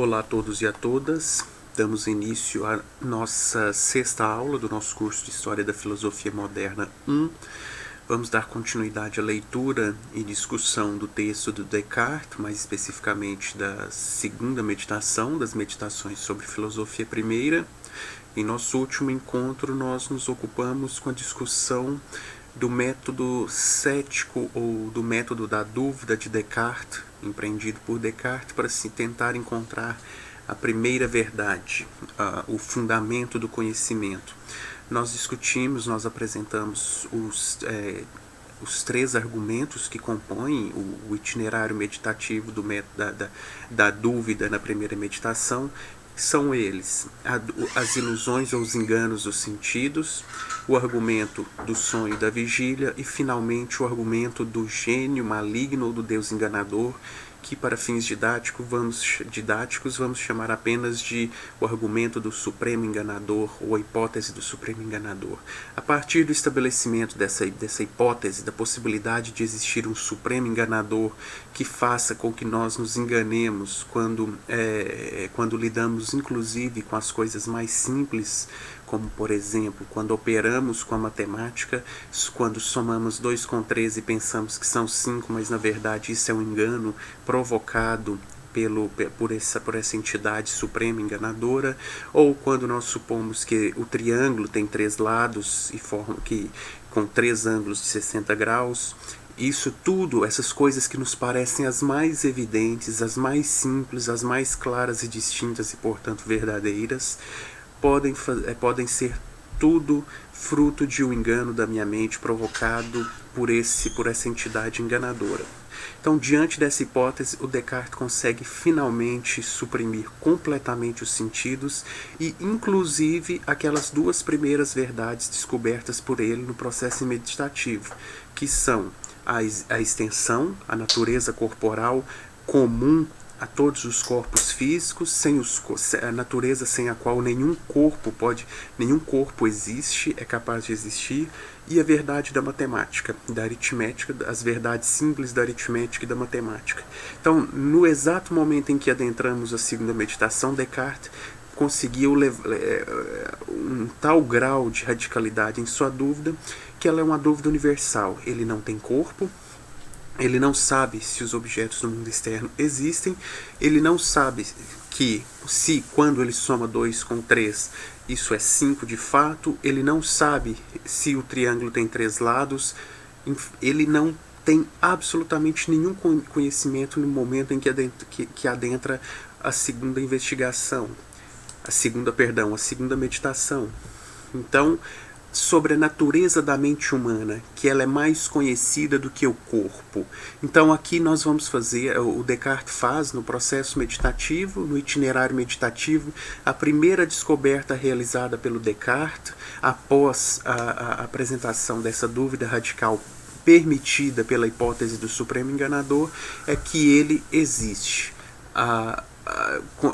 Olá a todos e a todas, damos início à nossa sexta aula do nosso curso de História da Filosofia Moderna 1. Vamos dar continuidade à leitura e discussão do texto do Descartes, mais especificamente da segunda meditação, das meditações sobre filosofia primeira. Em nosso último encontro, nós nos ocupamos com a discussão do método cético ou do método da dúvida de Descartes, empreendido por Descartes para se tentar encontrar a primeira verdade, o fundamento do conhecimento. Nós discutimos, nós apresentamos os três argumentos que compõem o itinerário meditativo do método da dúvida na primeira meditação. São eles as ilusões ou os enganos dos sentidos, o argumento do sonho e da vigília e, finalmente, o argumento do gênio maligno ou do Deus enganador, que para fins didáticos vamos chamar apenas de o argumento do supremo enganador ou a hipótese do supremo enganador. A partir do estabelecimento dessa hipótese, da possibilidade de existir um supremo enganador que faça com que nós nos enganemos quando lidamos inclusive com as coisas mais simples, como, por exemplo, quando operamos com a matemática, quando somamos 2 com 3 e pensamos que são 5, mas na verdade isso é um engano provocado por essa entidade suprema enganadora, ou quando nós supomos que o triângulo tem 3 lados e com 3 ângulos de 60 graus. Isso tudo, essas coisas que nos parecem as mais evidentes, as mais simples, as mais claras e distintas e, portanto, verdadeiras, podem ser tudo fruto de um engano da minha mente provocado por essa entidade enganadora. Então, diante dessa hipótese, o Descartes consegue finalmente suprimir completamente os sentidos e, inclusive, aquelas 2 primeiras verdades descobertas por ele no processo meditativo, que são a extensão, a natureza corporal comum a todos os corpos físicos, a natureza sem a qual nenhum corpo existe, é capaz de existir, e a verdade da matemática, da aritmética, as verdades simples da aritmética e da matemática. Então, no exato momento em que adentramos a segunda meditação, Descartes conseguiu um tal grau de radicalidade em sua dúvida que ela é uma dúvida universal. Ele não tem corpo, ele não sabe se os objetos do mundo externo existem, ele não sabe quando ele soma 2 com 3, isso é 5 de fato, ele não sabe se o triângulo tem 3 lados, ele não tem absolutamente nenhum conhecimento no momento em que adentra a segunda investigação, a segunda meditação. Então, sobre a natureza da mente humana, que ela é mais conhecida do que o corpo. Então aqui nós vamos fazer, o Descartes faz no processo meditativo, no itinerário meditativo, a primeira descoberta realizada pelo Descartes, após a apresentação dessa dúvida radical permitida pela hipótese do supremo enganador, é que ele existe.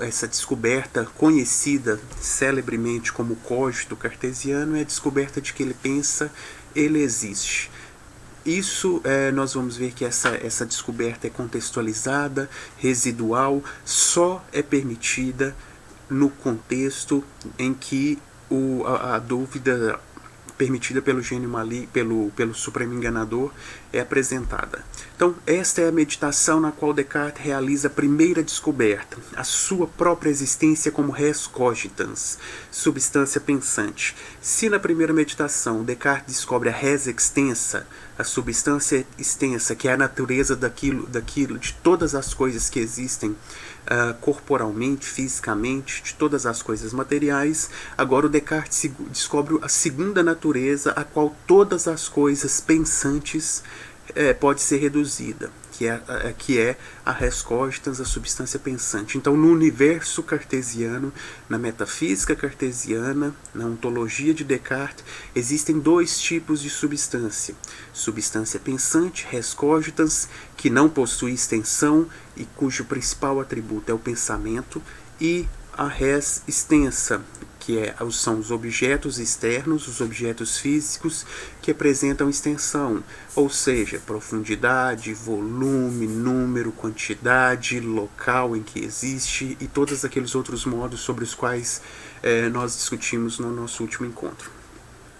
Essa descoberta conhecida celebremente como cogito cartesiano é a descoberta de que ele pensa, ele existe. Isso nós vamos ver que essa descoberta é contextualizada, residual, só é permitida no contexto em que a dúvida permitida pelo gênio maligno, pelo supremo enganador, é apresentada. Então, esta é a meditação na qual Descartes realiza a primeira descoberta, a sua própria existência como res cogitans, substância pensante. Se na primeira meditação Descartes descobre a res extensa, a substância extensa, que é a natureza daquilo, de todas as coisas que existem corporalmente, fisicamente, de todas as coisas materiais, agora o Descartes descobre a segunda natureza, a qual todas as coisas pensantes pode ser reduzida, que é a res cogitans, a substância pensante. Então, no universo cartesiano, na metafísica cartesiana, na ontologia de Descartes, existem 2 tipos de substância. Substância pensante, res cogitans, que não possui extensão e cujo principal atributo é o pensamento, e a res extensa, são os objetos externos, os objetos físicos que apresentam extensão, ou seja, profundidade, volume, número, quantidade, local em que existe e todos aqueles outros modos sobre os quais nós discutimos no nosso último encontro.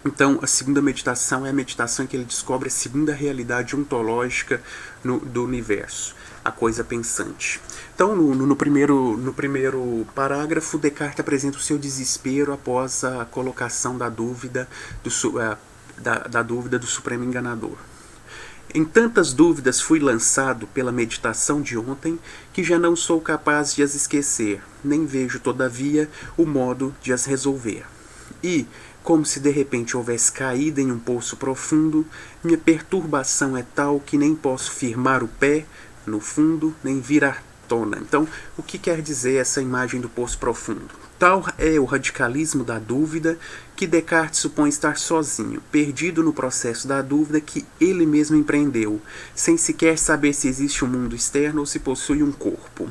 Então, a segunda meditação é a meditação em que ele descobre a segunda realidade ontológica do universo, a coisa pensante. Então, no primeiro parágrafo, Descartes apresenta o seu desespero após a colocação da dúvida do Supremo Enganador. Em tantas dúvidas fui lançado pela meditação de ontem, que já não sou capaz de as esquecer, nem vejo, todavia, o modo de as resolver. E, como se de repente houvesse caído em um poço profundo, minha perturbação é tal que nem posso firmar o pé no fundo, nem vir à tona. Então, o que quer dizer essa imagem do poço profundo? Tal é o radicalismo da dúvida que Descartes supõe estar sozinho, perdido no processo da dúvida que ele mesmo empreendeu, sem sequer saber se existe um mundo externo ou se possui um corpo.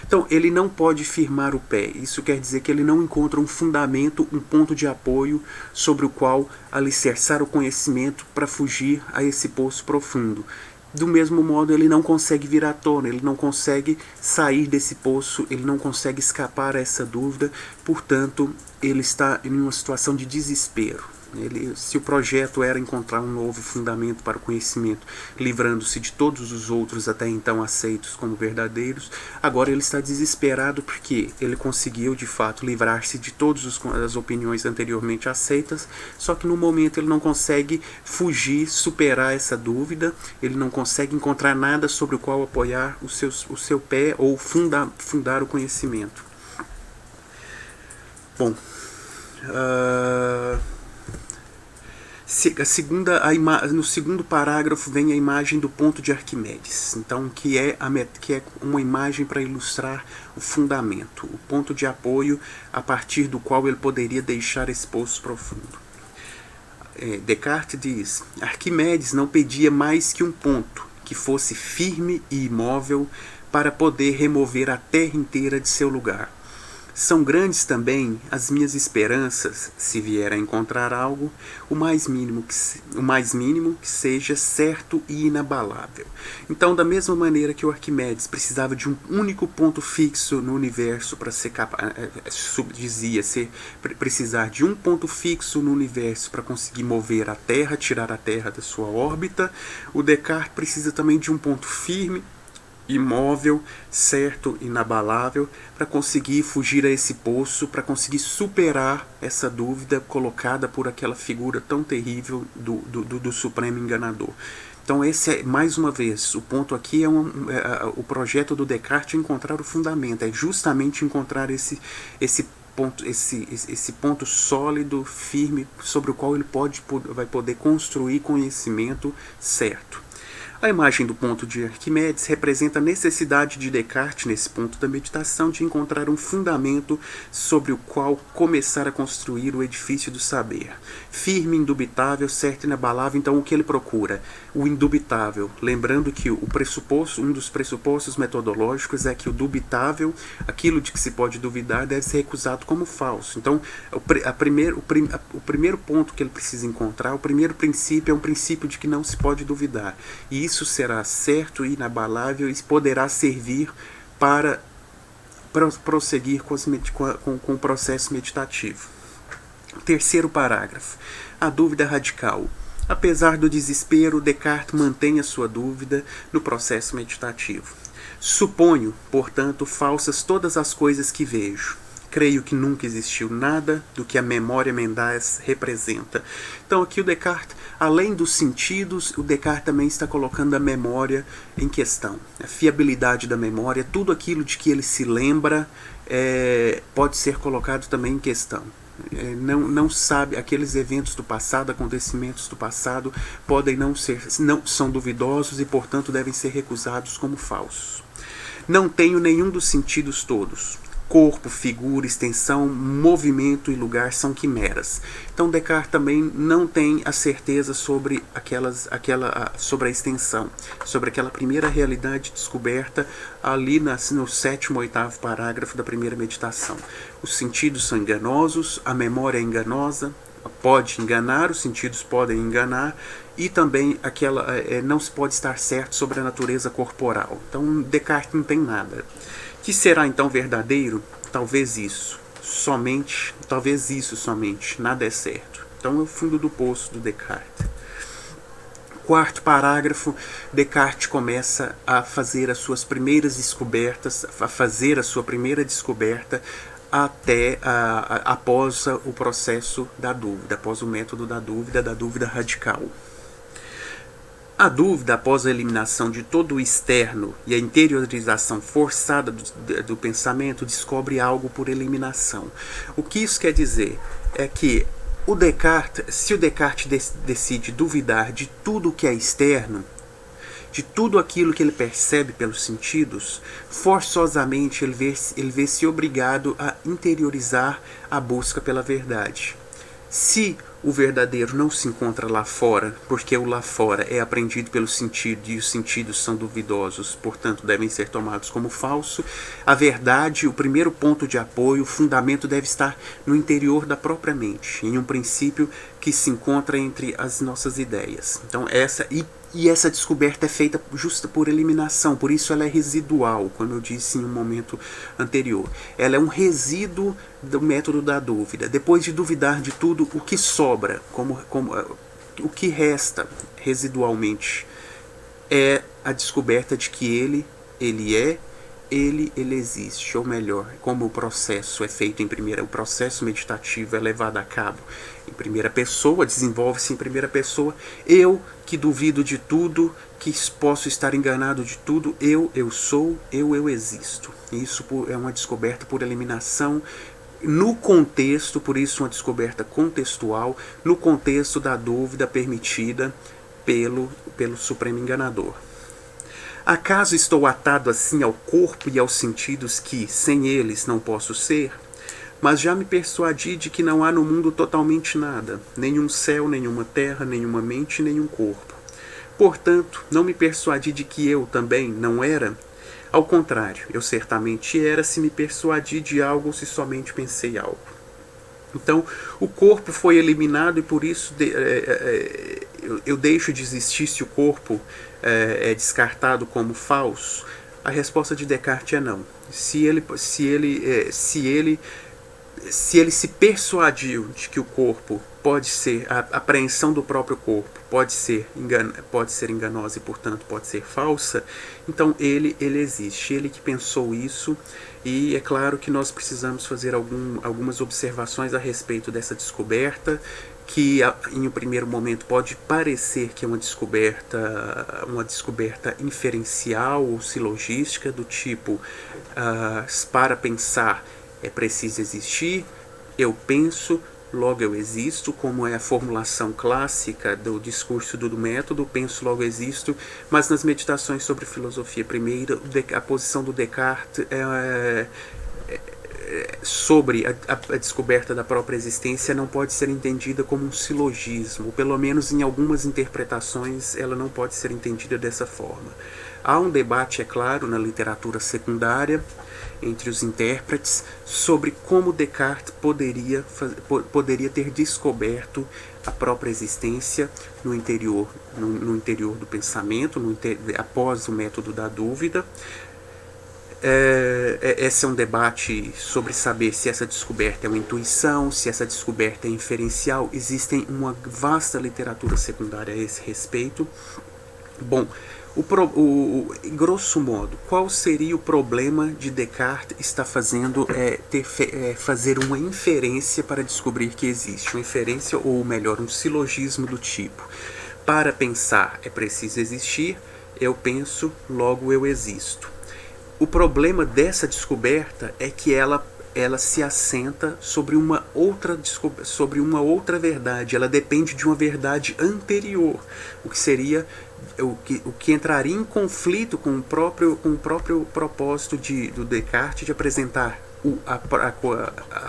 Então, ele não pode firmar o pé. Isso quer dizer que ele não encontra um fundamento, um ponto de apoio sobre o qual alicerçar o conhecimento para fugir a esse poço profundo. Do mesmo modo, ele não consegue vir à tona, ele não consegue sair desse poço, ele não consegue escapar a essa dúvida, portanto, ele está em uma situação de desespero. Se o projeto era encontrar um novo fundamento para o conhecimento, livrando-se de todos os outros até então aceitos como verdadeiros, agora ele está desesperado porque ele conseguiu de fato livrar-se de todas as opiniões anteriormente aceitas, só que no momento ele não consegue fugir, superar essa dúvida, ele não consegue encontrar nada sobre o qual apoiar o seu pé ou fundar o conhecimento. Bom, no segundo parágrafo vem a imagem do ponto de Arquimedes, então que é uma imagem para ilustrar o fundamento, o ponto de apoio a partir do qual ele poderia deixar esse poço profundo. Descartes diz: Arquimedes não pedia mais que um ponto que fosse firme e imóvel para poder remover a terra inteira de seu lugar. São grandes também as minhas esperanças, se vier a encontrar algo, o mais mínimo que seja certo e inabalável. Então, da mesma maneira que o Arquimedes precisava de um único ponto fixo no universo para ser capaz, precisar de um ponto fixo no universo para conseguir mover a Terra, tirar a Terra da sua órbita, o Descartes precisa também de um ponto firme, imóvel, certo, inabalável, para conseguir fugir a esse poço, para conseguir superar essa dúvida colocada por aquela figura tão terrível do Supremo Enganador. Então esse é, mais uma vez, o ponto aqui o projeto do Descartes é encontrar o fundamento, é justamente encontrar esse ponto sólido, firme, sobre o qual ele vai poder construir conhecimento certo. A imagem do ponto de Arquimedes representa a necessidade de Descartes, nesse ponto da meditação, de encontrar um fundamento sobre o qual começar a construir o edifício do saber. Firme, indubitável, certo e inabalável, então o que ele procura? O indubitável, lembrando que um dos pressupostos metodológicos é que o dubitável, aquilo de que se pode duvidar, deve ser recusado como falso. Então, o primeiro ponto que ele precisa encontrar, o primeiro princípio é um princípio de que não se pode duvidar. E isso será certo e inabalável e poderá servir para prosseguir com o processo meditativo. Terceiro parágrafo. A dúvida radical. Apesar do desespero, Descartes mantém a sua dúvida no processo meditativo. Suponho, portanto, falsas todas as coisas que vejo. Creio que nunca existiu nada do que a memória mendaz representa. Então aqui o Descartes, além dos sentidos, o Descartes também está colocando a memória em questão. A fiabilidade da memória, tudo aquilo de que ele se lembra pode ser colocado também em questão. Não sabe, aqueles eventos do passado, acontecimentos do passado, são duvidosos e, portanto, devem ser recusados como falsos. Não tenho nenhum dos sentidos todos. corpo, figura, extensão, movimento e lugar são quimeras. Então Descartes também não tem a certeza sobre sobre a extensão, sobre aquela primeira realidade descoberta ali no 7º ou 8º parágrafo da primeira meditação. Os sentidos são enganosos, a memória é enganosa, pode enganar, os sentidos podem enganar, e também não se pode estar certo sobre a natureza corporal. Então Descartes não tem nada. Que será então verdadeiro? Talvez isso somente, nada é certo. Então é o fundo do poço do Descartes. 4º parágrafo, Descartes começa a fazer as suas primeiras descobertas, a fazer a sua primeira descoberta após o processo da dúvida, após o método da dúvida radical. A dúvida, após a eliminação de todo o externo e a interiorização forçada do pensamento, descobre algo por eliminação. O que isso quer dizer? É que se o Descartes decide duvidar de tudo que é externo, de tudo aquilo que ele percebe pelos sentidos, forçosamente ele vê-se obrigado a interiorizar a busca pela verdade. Se o verdadeiro não se encontra lá fora, porque o lá fora é aprendido pelo sentido e os sentidos são duvidosos, portanto devem ser tomados como falso, a verdade, o primeiro ponto de apoio, o fundamento deve estar no interior da própria mente, em um princípio que se encontra entre as nossas ideias. Então essa descoberta é feita justa por eliminação, por isso ela é residual, como eu disse em um momento anterior. Ela é um resíduo do método da dúvida. Depois de duvidar de tudo, o que sobra, o que resta residualmente, é a descoberta de que ele existe, ou melhor, como o processo é feito o processo meditativo é levado a cabo em primeira pessoa, desenvolve-se em primeira pessoa, eu que duvido de tudo, que posso estar enganado de tudo, eu sou, eu existo. Isso é uma descoberta por eliminação, no contexto, por isso uma descoberta contextual, no contexto da dúvida permitida pelo Supremo Enganador. Acaso estou atado assim ao corpo e aos sentidos que, sem eles, não posso ser? Mas já me persuadi de que não há no mundo totalmente nada, nenhum céu, nenhuma terra, nenhuma mente, nenhum corpo. Portanto, não me persuadi de que eu também não era? Ao contrário, eu certamente era se me persuadi de algo ou se somente pensei algo. Então, o corpo foi eliminado e por isso eu deixo de existir se o corpo é descartado como falso. A resposta de Descartes é não. Se ele se persuadiu de que o corpo pode ser, a apreensão do próprio corpo pode ser enganosa e, portanto, pode ser falsa, então ele existe, ele que pensou isso, e é claro que nós precisamos fazer algumas observações a respeito dessa descoberta, que em um primeiro momento pode parecer que é uma descoberta inferencial ou silogística, do tipo, para pensar é preciso existir, eu penso, logo eu existo, como é a formulação clássica do discurso do método, penso, logo existo, mas nas meditações sobre filosofia primeira, a posição do Descartes sobre a descoberta da própria existência não pode ser entendida como um silogismo, pelo menos em algumas interpretações ela não pode ser entendida dessa forma. Há um debate, é claro, na literatura secundária, entre os intérpretes, sobre como Descartes poderia ter descoberto a própria existência no interior do pensamento, após o método da dúvida. Esse é um debate sobre saber se essa descoberta é uma intuição, se essa descoberta é inferencial. Existe uma vasta literatura secundária a esse respeito. Bom, grosso modo, qual seria o problema de Descartes estar fazer uma inferência para descobrir que existe? Uma inferência, ou melhor, um silogismo do tipo: para pensar é preciso existir, eu penso, logo eu existo. O problema dessa descoberta é que ela se assenta sobre uma outra verdade, ela depende de uma verdade anterior, o que seria o que entraria em conflito com o próprio propósito do Descartes de apresentar a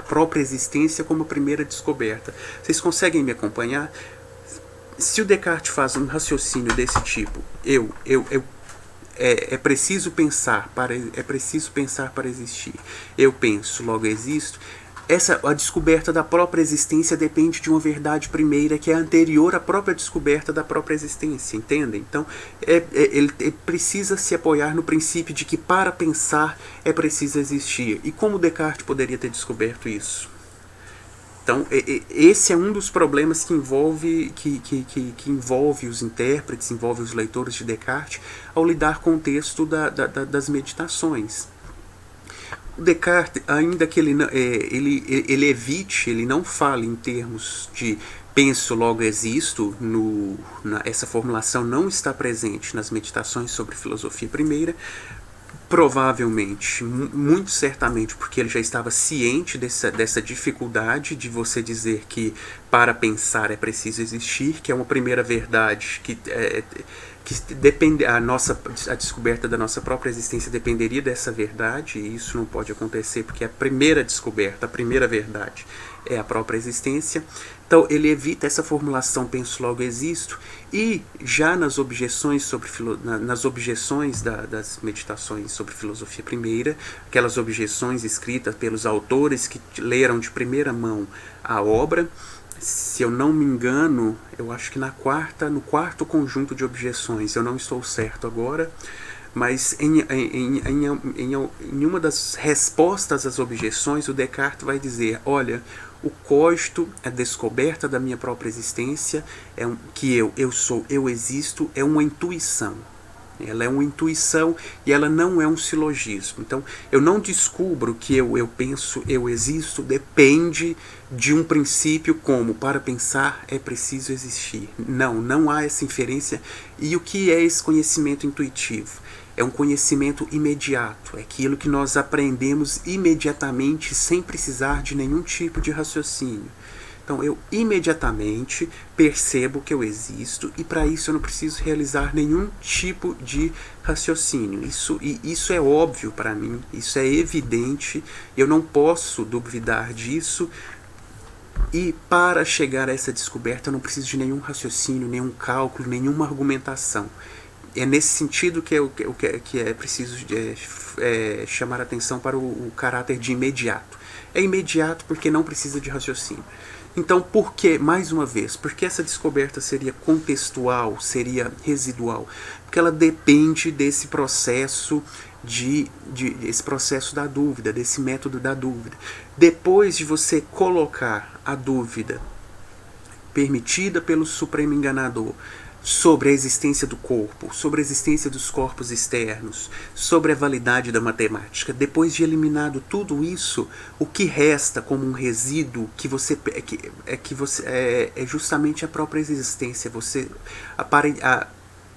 própria existência como primeira descoberta. Vocês conseguem me acompanhar? Se o Descartes faz um raciocínio desse tipo, é preciso pensar para existir. Eu penso, logo existo. A descoberta da própria existência depende de uma verdade primeira que é anterior à própria descoberta da própria existência, entendem? Então, ele precisa se apoiar no princípio de que para pensar é preciso existir. E como Descartes poderia ter descoberto isso? Então, esse é um dos problemas que envolve os intérpretes, envolve os leitores de Descartes ao lidar com o texto das meditações. O Descartes, ainda que ele evite, ele não fale em termos de penso, logo existo, essa formulação não está presente nas meditações sobre filosofia primeira, provavelmente, muito certamente, porque ele já estava ciente dessa dificuldade de você dizer que para pensar é preciso existir, que é uma primeira verdade que depende, a descoberta da nossa própria existência dependeria dessa verdade, e isso não pode acontecer porque a primeira descoberta, a primeira verdade é a própria existência. Então ele evita essa formulação penso logo existo, e já nas objeções das meditações sobre filosofia primeira, aquelas objeções escritas pelos autores que leram de primeira mão a obra, se eu não me engano, eu acho que no quarto conjunto de objeções, eu não estou certo agora, mas em uma das respostas às objeções, o Descartes vai dizer, olha, o cogito, a descoberta da minha própria existência, que eu sou, eu existo, é uma intuição. Ela é uma intuição e ela não é um silogismo. Então, eu não descubro que eu penso, eu existo, depende de um princípio como, para pensar é preciso existir. Não há essa inferência. E o que é esse conhecimento intuitivo? É um conhecimento imediato, é aquilo que nós aprendemos imediatamente sem precisar de nenhum tipo de raciocínio. Então eu imediatamente percebo que eu existo e para isso eu não preciso realizar nenhum tipo de raciocínio. Isso é óbvio para mim, isso é evidente, eu não posso duvidar disso. E para chegar a essa descoberta eu não preciso de nenhum raciocínio, nenhum cálculo, nenhuma argumentação. É nesse sentido que é preciso chamar a atenção para o caráter de imediato. É imediato porque não precisa de raciocínio. Então, por que, mais uma vez, por que essa descoberta seria contextual, seria residual? Porque ela depende desse processo esse processo da dúvida, desse método da dúvida. Depois de você colocar a dúvida permitida pelo Supremo Enganador sobre a existência do corpo, sobre a existência dos corpos externos, sobre a validade da matemática. Depois de eliminado tudo isso, o que resta como um resíduo é justamente a própria existência.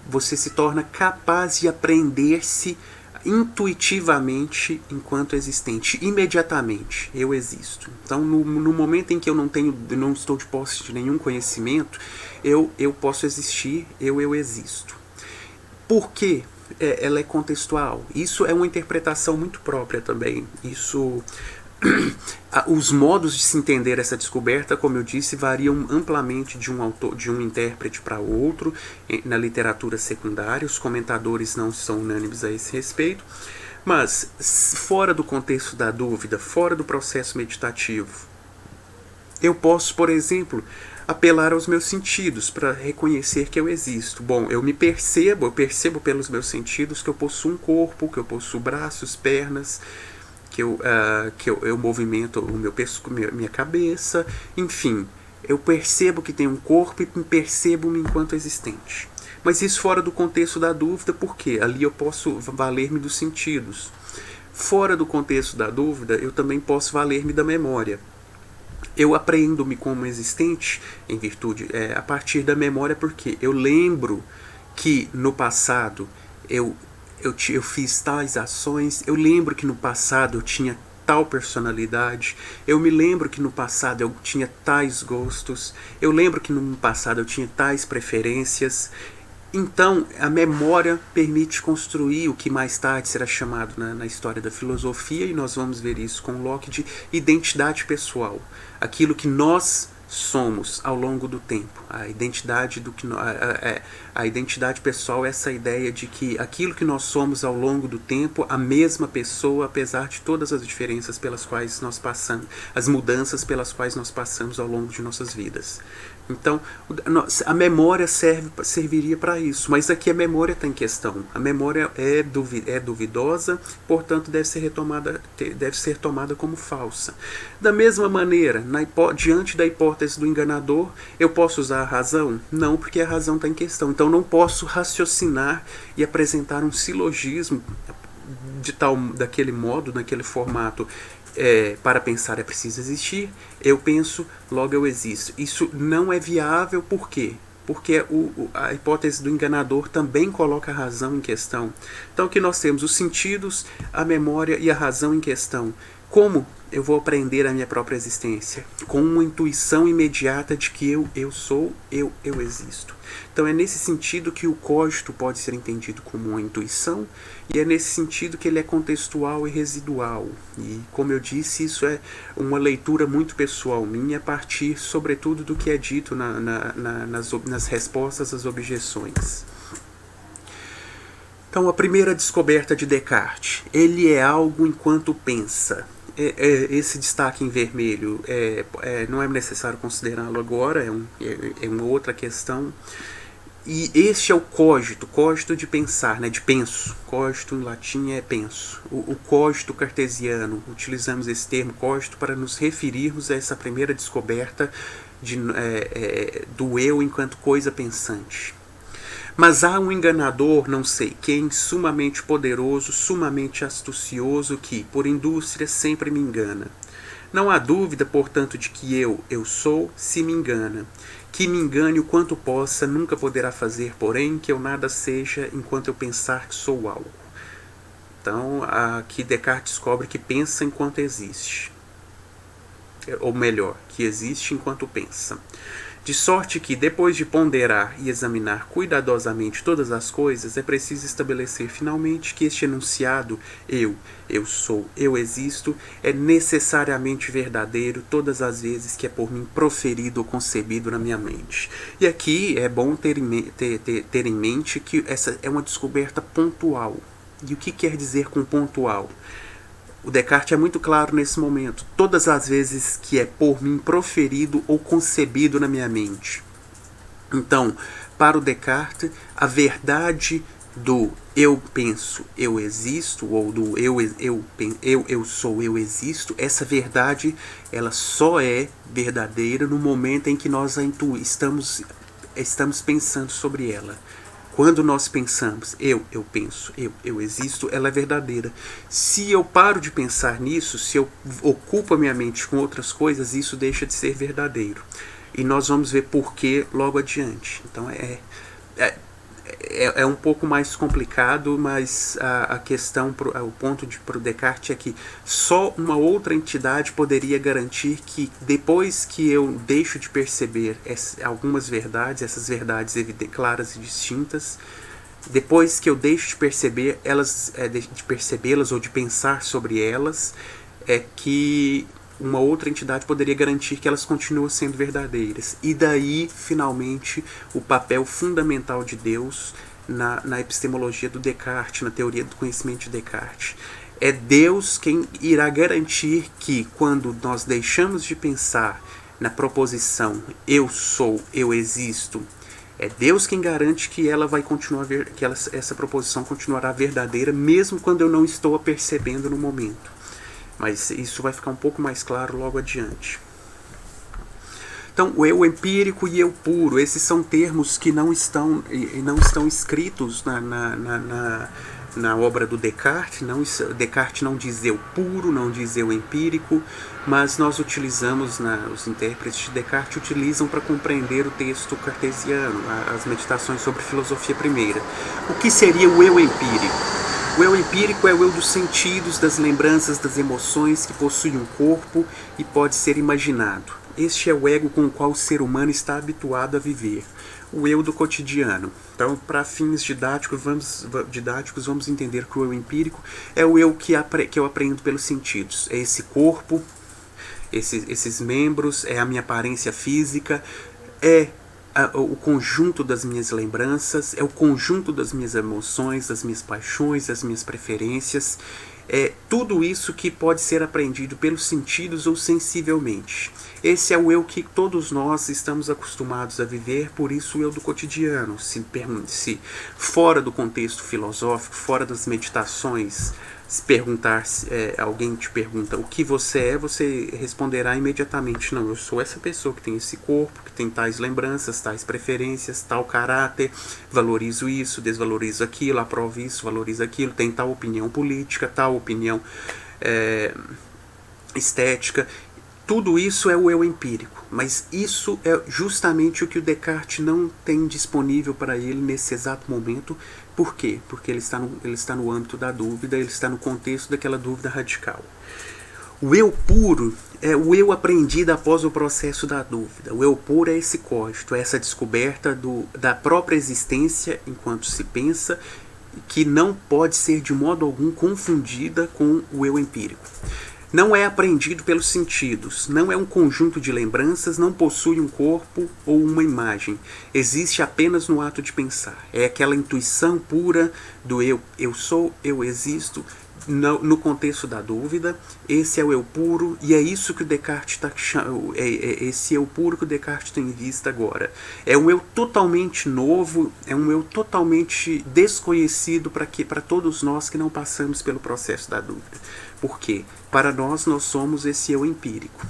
Você se torna capaz de aprender-se intuitivamente enquanto existente, imediatamente eu existo. Então no momento em que eu não estou de posse de nenhum conhecimento, eu posso existir, eu existo. Por quê? Ela é contextual. Isso é uma interpretação muito própria também. Os modos de se entender essa descoberta, como eu disse, variam amplamente de um intérprete para outro na literatura secundária. Os comentadores não são unânimes a esse respeito, mas fora do contexto da dúvida, fora do processo meditativo, eu posso, por exemplo, apelar aos meus sentidos para reconhecer que eu existo. Bom, eu percebo pelos meus sentidos que eu possuo um corpo, que eu possuo braços, pernas, que eu movimento minha cabeça, enfim, eu percebo que tenho um corpo e percebo-me enquanto existente. Mas isso fora do contexto da dúvida, porque ali eu posso valer-me dos sentidos. Fora do contexto da dúvida, eu também posso valer-me da memória. Eu apreendo-me como existente em virtude, a partir da memória, porque eu lembro que no passado eu fiz tais ações, eu lembro que no passado eu tinha tal personalidade, eu me lembro que no passado eu tinha tais gostos, eu lembro que no passado eu tinha tais preferências, Então, a memória permite construir o que mais tarde será chamado na história da filosofia, e nós vamos ver isso com Locke, de identidade pessoal. Aquilo que nós somos ao longo do tempo. A identidade a identidade pessoal é essa ideia de que aquilo que nós somos ao longo do tempo, a mesma pessoa, apesar de todas as diferenças pelas quais nós passamos, as mudanças pelas quais nós passamos ao longo de nossas vidas. Então, a memória serviria para isso, mas aqui a memória está em questão. A memória é duvidosa, portanto deve ser tomada como falsa. Da mesma maneira, diante da hipótese do enganador, eu posso usar a razão? Não, porque a razão está em questão. Então não posso raciocinar e apresentar um silogismo daquele modo, naquele formato. Para pensar é preciso existir, eu penso, logo eu existo. Isso não é viável, por quê? Porque a hipótese do enganador também coloca a razão em questão. Então aqui nós temos os sentidos, a memória e a razão em questão. Como eu vou aprender a minha própria existência? Com uma intuição imediata de que eu sou, eu existo. Então é nesse sentido que o cogito pode ser entendido como uma intuição, e é nesse sentido que ele é contextual e residual. E, como eu disse, isso é uma leitura muito pessoal minha, a partir, sobretudo, do que é dito nas respostas às objeções. Então, a primeira descoberta de Descartes: ele é algo enquanto pensa. Esse destaque em vermelho não é necessário considerá-lo agora, é uma outra questão. E este é o cogito de pensar, de penso. Cogito em latim é penso. O cogito cartesiano, utilizamos esse termo cogito para nos referirmos a essa primeira descoberta do eu enquanto coisa pensante. Mas há um enganador, não sei quem, sumamente poderoso, sumamente astucioso, que, por indústria, sempre me engana. Não há dúvida, portanto, de que eu sou, se me engana. Que me engane o quanto possa, nunca poderá fazer, porém, que eu nada seja enquanto eu pensar que sou algo. Então, aqui Descartes descobre que pensa enquanto existe. Ou melhor, que existe enquanto pensa. De sorte que, depois de ponderar e examinar cuidadosamente todas as coisas, é preciso estabelecer finalmente que este enunciado, eu sou, eu existo, é necessariamente verdadeiro todas as vezes que é por mim proferido ou concebido na minha mente. E aqui é bom ter em mente que essa é uma descoberta pontual. E o que quer dizer com pontual? O Descartes é muito claro nesse momento. Todas as vezes que é por mim proferido ou concebido na minha mente. Então, para o Descartes, a verdade do eu penso, eu existo, ou do eu sou, eu existo, essa verdade ela só é verdadeira no momento em que nós estamos pensando sobre ela. Quando nós pensamos, eu penso, eu existo, ela é verdadeira. Se eu paro de pensar nisso, se eu ocupo a minha mente com outras coisas, isso deixa de ser verdadeiro. E nós vamos ver por que logo adiante. Então é um pouco mais complicado, mas a questão, o ponto para o Descartes é que só uma outra entidade poderia garantir que depois que eu deixo de perceber algumas verdades, essas verdades claras e distintas, depois que eu deixo de perceber de percebê-las ou de pensar sobre elas, é que uma outra entidade poderia garantir que elas continuam sendo verdadeiras. E daí, finalmente, o papel fundamental de Deus na epistemologia do Descartes, na teoria do conhecimento de Descartes. É Deus quem irá garantir que, quando nós deixamos de pensar na proposição eu sou, eu existo, é Deus quem garante que ela vai continuar essa proposição continuará verdadeira, mesmo quando eu não estou a percebendo no momento. Mas isso vai ficar um pouco mais claro logo adiante. Então, o eu empírico e eu puro, esses são termos que não estão escritos na obra do Descartes. Descartes não diz eu puro, não diz eu empírico, mas nós utilizamos, os intérpretes de Descartes utilizam para compreender o texto cartesiano, as meditações sobre filosofia primeira. O que seria o eu empírico? O eu empírico é o eu dos sentidos, das lembranças, das emoções, que possui um corpo e pode ser imaginado. Este é o ego com o qual o ser humano está habituado a viver. o eu do cotidiano. Então, para fins didáticos, vamos entender que o eu empírico é o eu que eu apreendo pelos sentidos. É esse corpo, esses membros, é a minha aparência física, é o conjunto das minhas lembranças, é o conjunto das minhas emoções, das minhas paixões, das minhas preferências. É tudo isso que pode ser aprendido pelos sentidos ou sensivelmente. Esse é o eu que todos nós estamos acostumados a viver, por isso o eu do cotidiano. Se fora do contexto filosófico, fora das meditações, se alguém te pergunta o que você é, você responderá imediatamente: não, eu sou essa pessoa que tem esse corpo, que tem tais lembranças, tais preferências, tal caráter, valorizo isso, desvalorizo aquilo, aprovo isso, valorizo aquilo, tem tal opinião política, tal opinião estética. Tudo isso é o eu empírico, mas isso é justamente o que o Descartes não tem disponível para ele nesse exato momento. Por quê? Porque ele está no âmbito da dúvida, ele está no contexto daquela dúvida radical. O eu puro é o eu aprendido após o processo da dúvida. O eu puro é esse cogito, é essa descoberta da própria existência enquanto se pensa, que não pode ser de modo algum confundida com o eu empírico. Não é aprendido pelos sentidos, não é um conjunto de lembranças, não possui um corpo ou uma imagem. Existe apenas no ato de pensar. É aquela intuição pura do eu sou, eu existo, no contexto da dúvida. Esse é o eu puro, e é isso que o Descartes está chamando. Esse eu puro que o Descartes tem em vista agora. É um eu totalmente novo, é um eu totalmente desconhecido para todos nós que não passamos pelo processo da dúvida. Por quê? Para nós somos esse eu empírico.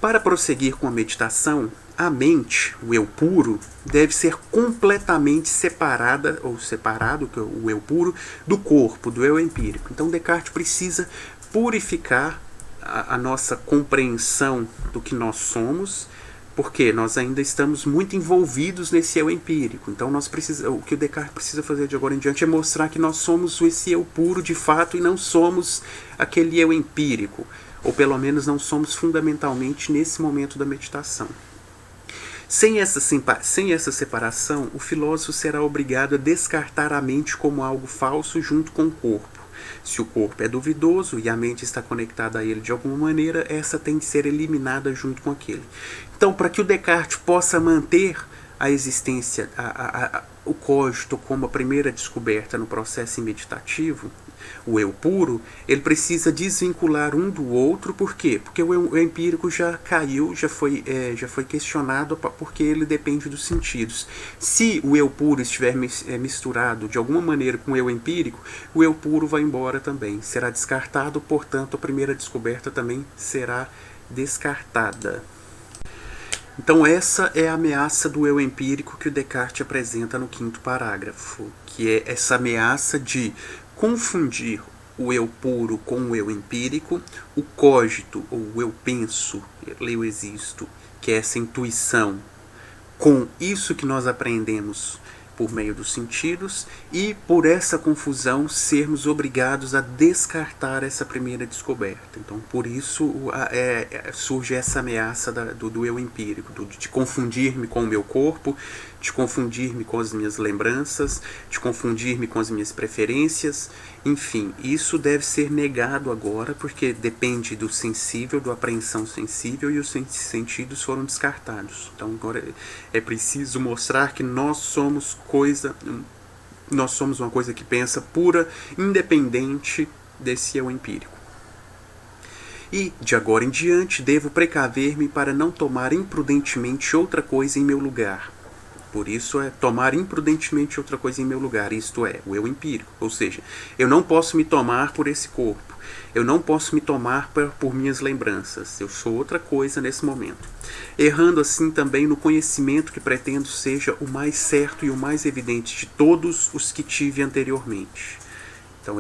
Para prosseguir com a meditação, a mente, o eu puro, deve ser completamente separado, o eu puro, do corpo, do eu empírico. Então Descartes precisa purificar a nossa compreensão do que nós somos, porque nós ainda estamos muito envolvidos nesse eu empírico. Então o que o Descartes precisa fazer de agora em diante é mostrar que nós somos esse eu puro de fato e não somos aquele eu empírico, ou pelo menos não somos fundamentalmente nesse momento da meditação. Sem essa separação, o filósofo será obrigado a descartar a mente como algo falso junto com o corpo. Se o corpo é duvidoso e a mente está conectada a ele de alguma maneira, essa tem de ser eliminada junto com aquele. Então, para que o Descartes possa manter a existência, o cogito como a primeira descoberta no processo meditativo, o eu puro, ele precisa desvincular um do outro. Por quê? Porque o eu empírico já caiu, já foi questionado, porque ele depende dos sentidos. Se o eu puro estiver misturado de alguma maneira com o eu empírico, o eu puro vai embora também, será descartado, portanto a primeira descoberta também será descartada. Então essa é a ameaça do eu empírico que o Descartes apresenta no 5º parágrafo, que é essa ameaça de confundir o eu puro com o eu empírico, o cogito, ou o eu penso, eu existo, que é essa intuição, com isso que nós aprendemos por meio dos sentidos, e por essa confusão sermos obrigados a descartar essa primeira descoberta. Então por isso surge essa ameaça do eu empírico, de confundir-me com o meu corpo, de confundir-me com as minhas lembranças, de confundir-me com as minhas preferências. Enfim, isso deve ser negado agora, porque depende do sensível, da apreensão sensível, e os sentidos foram descartados. Então agora é preciso mostrar que nós somos uma coisa que pensa pura, independente desse eu empírico. E, de agora em diante, devo precaver-me para não tomar imprudentemente outra coisa em meu lugar. Por isso é tomar imprudentemente outra coisa em meu lugar, isto é, o eu empírico. Ou seja, eu não posso me tomar por esse corpo, eu não posso me tomar por minhas lembranças, eu sou outra coisa nesse momento. Errando assim também no conhecimento que pretendo seja o mais certo e o mais evidente de todos os que tive anteriormente. Então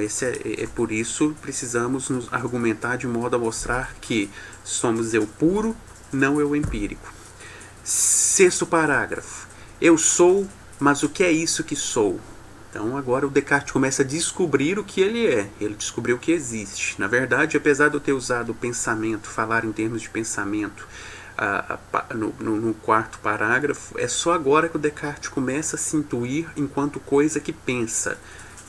por isso precisamos nos argumentar de modo a mostrar que somos eu puro, não eu empírico. 6º parágrafo. Eu sou, mas o que é isso que sou? Então agora o Descartes começa a descobrir o que ele é. Ele descobriu o que existe. Na verdade, apesar de eu ter usado o pensamento, falar em termos de pensamento, no quarto parágrafo, é só agora que o Descartes começa a se intuir enquanto coisa que pensa.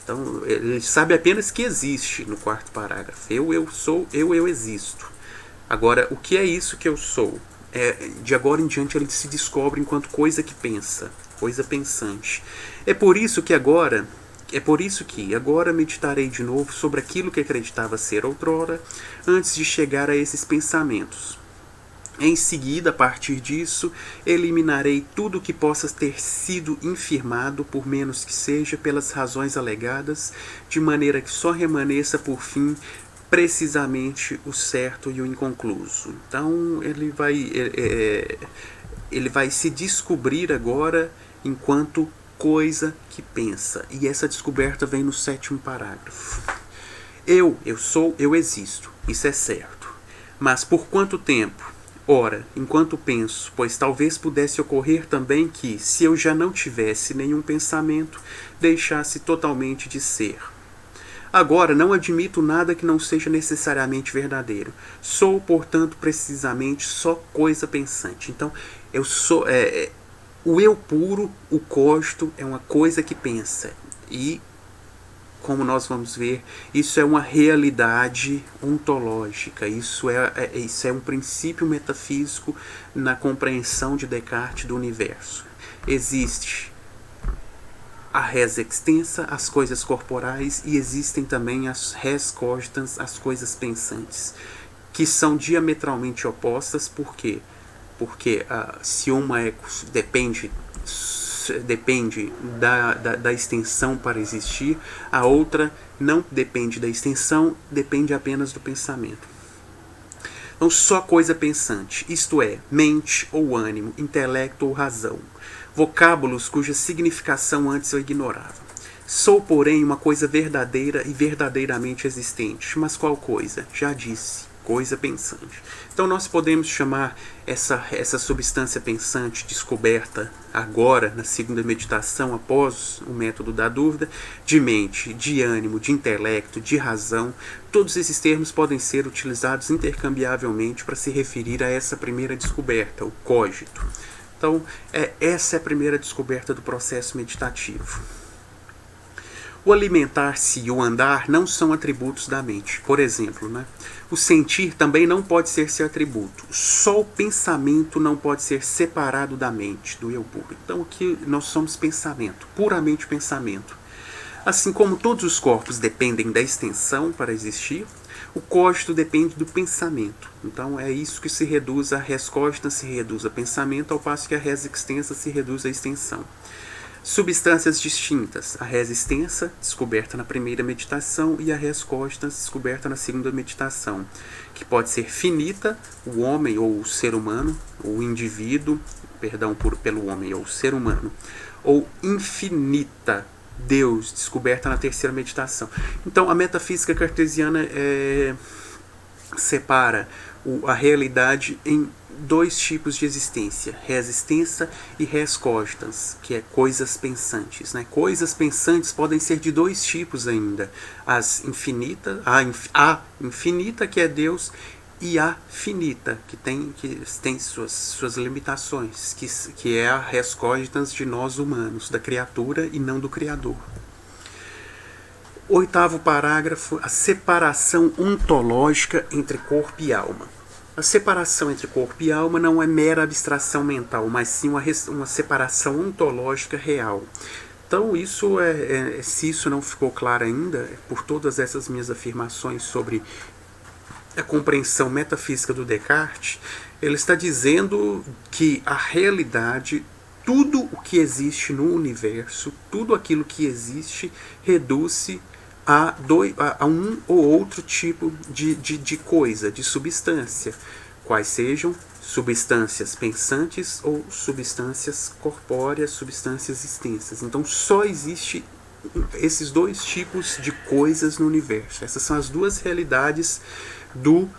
Então, ele sabe apenas que existe no quarto parágrafo. Eu sou, eu existo. Agora, o que é isso que eu sou? De agora em diante ele se descobre enquanto coisa que pensa, coisa pensante. É por isso que agora meditarei de novo sobre aquilo que acreditava ser outrora, antes de chegar a esses pensamentos. Em seguida, a partir disso, eliminarei tudo que possa ter sido infirmado, por menos que seja, pelas razões alegadas, de maneira que só remaneça, por fim, precisamente o certo e o inconcluso. Então, ele vai se descobrir agora enquanto coisa que pensa. E essa descoberta vem no 7º parágrafo. Eu sou, eu existo. Isso é certo. Mas por quanto tempo? Ora, enquanto penso, pois talvez pudesse ocorrer também que, se eu já não tivesse nenhum pensamento, deixasse totalmente de ser. Agora, não admito nada que não seja necessariamente verdadeiro. Sou, portanto, precisamente só coisa pensante. Então, eu sou... o eu puro, o cogito, é uma coisa que pensa. E, como nós vamos ver, isso é uma realidade ontológica. Isso é um princípio metafísico na compreensão de Descartes do universo. Existe a res extensa, as coisas corporais, e existem também as res cogitans, as coisas pensantes, que são diametralmente opostas. Por quê? Porque se uma depende da extensão para existir, a outra não depende da extensão, depende apenas do pensamento. Então, só coisa pensante, isto é, mente ou ânimo, intelecto ou razão, vocábulos cuja significação antes eu ignorava. Sou, porém, uma coisa verdadeira e verdadeiramente existente. Mas qual coisa? Já disse, coisa pensante. Então nós podemos chamar essa substância pensante descoberta agora, na segunda meditação, após o método da dúvida, de mente, de ânimo, de intelecto, de razão. Todos esses termos podem ser utilizados intercambiavelmente para se referir a essa primeira descoberta, o cogito. Então, essa é a primeira descoberta do processo meditativo. O alimentar-se e o andar não são atributos da mente. Por exemplo, o sentir também não pode ser seu atributo. Só o pensamento não pode ser separado da mente, do eu puro. Então aqui nós somos pensamento, puramente pensamento. Assim como todos os corpos dependem da extensão para existir, o cogito depende do pensamento. Então é isso que se reduz a res cogitans, se reduz a pensamento, ao passo que a res extensa se reduz a extensão. Substâncias distintas, a res extensa, descoberta na primeira meditação, e a res cogitans, descoberta na segunda meditação, que pode ser finita, o homem ou o ser humano, ou o indivíduo, pelo homem ou o ser humano, ou infinita, Deus, descoberta na terceira meditação. Então a metafísica cartesiana separa a realidade em dois tipos de existência, res extensa e res cogitans, que é coisas pensantes. Coisas pensantes podem ser de dois tipos ainda: a infinita, que é Deus, e a finita, que tem suas limitações, que é a res cogitans de nós humanos, da criatura e não do Criador. 8º parágrafo, a separação ontológica entre corpo e alma. A separação entre corpo e alma não é mera abstração mental, mas sim uma separação ontológica real. Então, se isso não ficou claro ainda, por todas essas minhas afirmações sobre a compreensão metafísica do Descartes, ele está dizendo que a realidade, tudo o que existe no universo, tudo aquilo que existe, reduz-se a um ou outro tipo de coisa, de substância, quais sejam substâncias pensantes ou substâncias corpóreas, substâncias extensas. Então só existe esses dois tipos de coisas no universo. Essas são as duas realidades do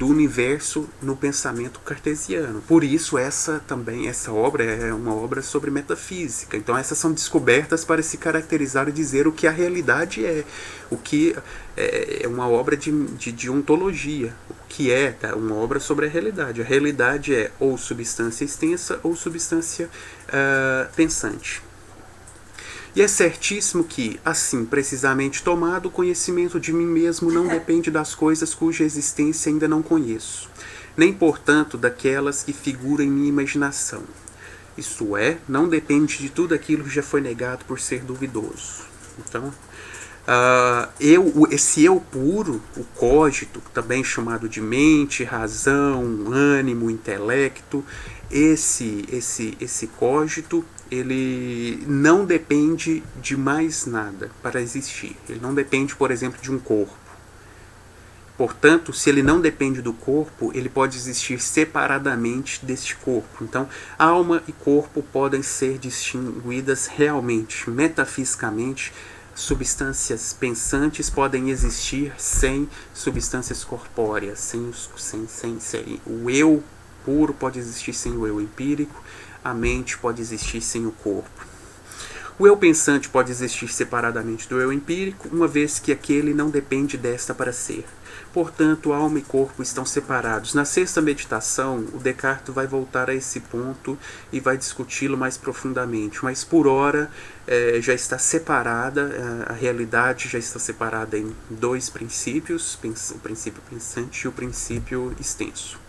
universo no pensamento cartesiano. Por isso essa obra é uma obra sobre metafísica. Então essas são descobertas para se caracterizar e dizer o que a realidade é, o que é uma obra de ontologia, o que é uma obra sobre a realidade. A realidade é ou substância extensa ou substância pensante. E é certíssimo que, assim, precisamente tomado, o conhecimento de mim mesmo não depende das coisas cuja existência ainda não conheço, nem, portanto, daquelas que figuram em minha imaginação. Isto é, não depende de tudo aquilo que já foi negado por ser duvidoso. Então, esse eu puro, o cogito, também chamado de mente, razão, ânimo, intelecto, esse cogito, ele não depende de mais nada para existir. Ele não depende, por exemplo, de um corpo. Portanto, se ele não depende do corpo, ele pode existir separadamente deste corpo. Então, alma e corpo podem ser distinguidas realmente, metafisicamente. Substâncias pensantes podem existir sem substâncias corpóreas, sem o eu puro pode existir sem o eu empírico, a mente pode existir sem o corpo. O eu pensante pode existir separadamente do eu empírico, uma vez que aquele não depende desta para ser. Portanto, alma e corpo estão separados. Na sexta meditação, o Descartes vai voltar a esse ponto e vai discuti-lo mais profundamente. Mas, por hora, já está separada, a realidade já está separada em dois princípios, o princípio pensante e o princípio extenso.